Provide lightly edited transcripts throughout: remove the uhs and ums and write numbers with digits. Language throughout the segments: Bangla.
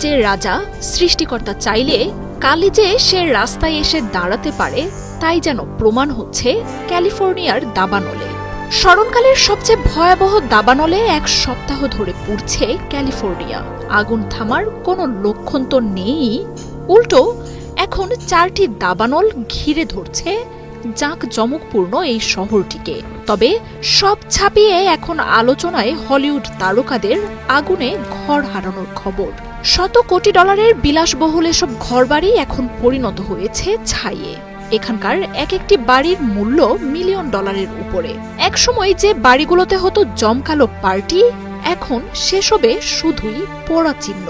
যে রাজা, সৃষ্টিকর্তা চাইলে কালই যে সে রাস্তায় এসে দাঁড়াতে পারে তাই যেন প্রমাণ হচ্ছে ক্যালিফোর্নিয়ার দাবানলে। স্মরণকালের সবচেয়ে ভয়াবহ দাবানলে এক সপ্তাহ ধরে পুড়ছে ক্যালিফোর্নিয়া। আগুন থামার কোনো লক্ষণ তো নেই, উল্টো এখন 4টি দাবানল ঘিরে ধরছে জাঁকজমকপূর্ণ এই শহরটিকে। তবে সব ছাপিয়ে এখন আলোচনায় হলিউড তারকাদের আগুনে ঘর হারানোর খবর। শত কোটি ডলারের বিলাসবহুল এসব ঘরবাড়ি এখন পরিণত হয়েছে ছাইয়ে। এখানকার এক একটি বাড়ির মূল্য মিলিয়ন ডলারের উপরে। একসময় যে বাড়িগুলোতে হতো জমকালো পার্টি, এখন সেসবে শুধুই পোড়া চিহ্ন।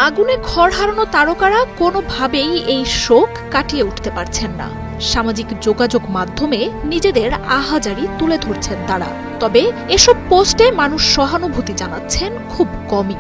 আগুনে ঘর হারানো তারকারা কোনোভাবেই এই শোক কাটিয়ে উঠতে পারছেন না। সামাজিক যোগাযোগ মাধ্যমে নিজেদের আহাজারি তুলে ধরছেন তারা। তবে এসব পোস্টে মানুষ সহানুভূতি জানাচ্ছেন খুব কমই।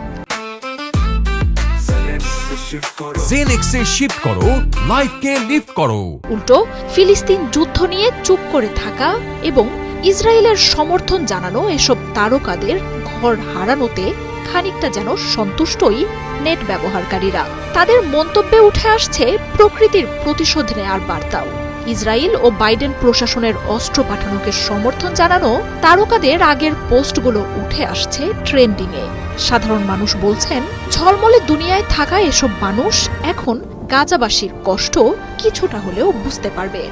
জেনেক্সে শিফট করো, লাইফকে লিফট করো। উল্টো ফিলিস্তিন যুদ্ধ নিয়ে চুপ করে থাকা এবং ইসরায়েলের সমর্থন জানানো এসব তারকাদের ঘর হারানোতে খানিকটা যেন সন্তুষ্টই নেট ব্যবহারকারীরা। তাদের মন্তব্যে উঠে আসছে প্রকৃতির প্রতিশোধ নেয়ার বার্তাও। ইসরায়েল ও বাইডেন প্রশাসনের অস্ত্র পাঠানোকে সমর্থন জানানো তারকাদের আগের পোস্টগুলো উঠে আসছে ট্রেন্ডিংয়ে। সাধারণ মানুষ বলছেন, ঝলমলে দুনিয়ায় থাকা এসব মানুষ এখন গাজাবাসীর কষ্ট কিছুটা হলেও বুঝতে পারবে।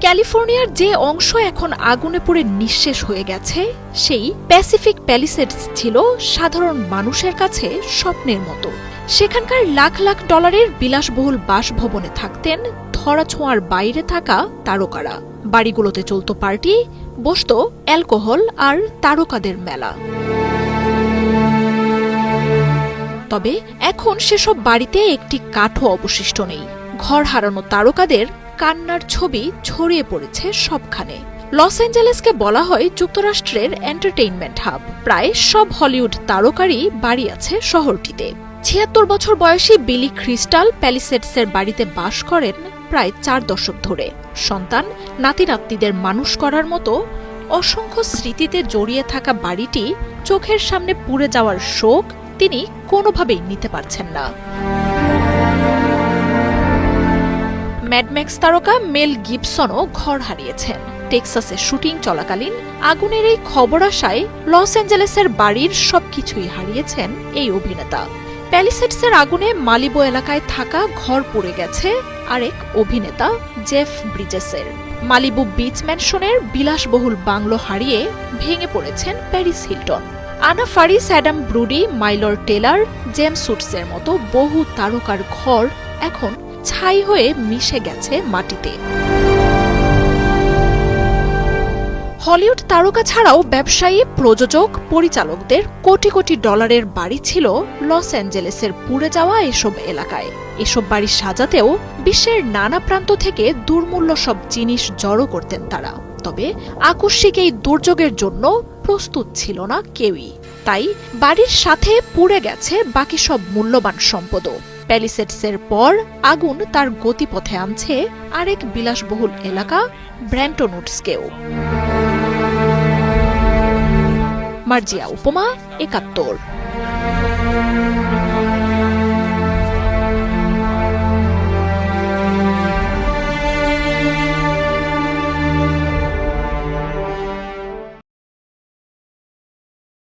ক্যালিফোর্নিয়ার যে অংশ এখন আগুনে পুড়ে নিঃশেষ হয়ে গেছে, সেই প্যাসিফিক প্যালিসেডস ছিল সাধারণ মানুষের কাছে স্বপ্নের মতো। সেখানকার লাখ লাখ ডলারের বিলাসবহুল বাসভবনে থাকতেন ধরাছোঁয়ার বাইরে থাকা তারকারা। বাড়িগুলোতে চলত পার্টি, বসত অ্যালকোহল আর তারকাদের মেলা। তবে এখন সেসব বাড়িতে একটি কাঠও অবশিষ্ট নেই। ঘর হারানো তারকাদের কান্নার ছবি ছড়িয়ে পড়েছে সবখানে। লস অ্যাঞ্জেলেসকে বলা হয় যুক্তরাষ্ট্রের এন্টারটেইনমেন্ট হাব। প্রায় সব হলিউড তারকারই বাড়ি আছে শহরটিতে। ৭৬ বছর বয়সী বিলি ক্রিস্টাল প্যালিসেডসের বাড়িতে বাস করেন প্রায় 4 দশক ধরে। সন্তান নাতি-নাতনিদের মানুষ করার মতো অসংখ্য স্মৃতিতে জড়িয়ে থাকা বাড়িটি চোখের সামনে পুড়ে যাওয়ার শোক তিনি কোনোভাবেই নিতে পারছেন না। ম্যাডম্যাক্স তারকা মেল গিবসনও ঘর হারিয়েছেন। টেক্সাসে শুটিং চলাকালীন আগুনের এই খবর আসায় লস অ্যাঞ্জেলেসের বাড়ির সবকিছুই হারিয়েছেন এই অভিনেতা। প্যালিসেডসের আগুনে মালিবো এলাকায় থাকা ঘর পুড়ে গেছে আরেক অভিনেতা জেফ ব্রিজেসের। মালিবু বিচ ম্যানশনের বিলাসবহুল বাংলো হারিয়ে ভেঙে পড়েছেন প্যারিস হিলটন। আনা ফারিস, অ্যাডাম ব্রুডি, মাইলর টেলার, জেমস উডসের মতো বহু তারকার ঘর এখন ছাই হয়ে মিশে গেছে মাটিতে। হলিউড তারকা ছাড়াও ব্যবসায়ী, প্রযোজক, পরিচালকদের কোটি কোটি ডলারের বাড়ি ছিল লস অ্যাঞ্জেলেসের পুড়ে যাওয়া এসব এলাকায়। এসব বাড়ি সাজাতেও বিশ্বের নানা প্রান্ত থেকে দুর্মূল্য সব জিনিস জড়ো করতেন তারা। তবে আকস্মিক এই দুর্যোগের জন্য প্রস্তুত ছিল না কেউই। তাই বাড়ির সাথে পুড়ে গেছে বাকি সব মূল্যবান সম্পদও। প্যালিসেডসের পর আগুন তার গতিপথে আনছে আরেক বিলাসবহুল এলাকা ব্র্যান্টন উডসকেও। মার্জিয়া উপমা, ৭১।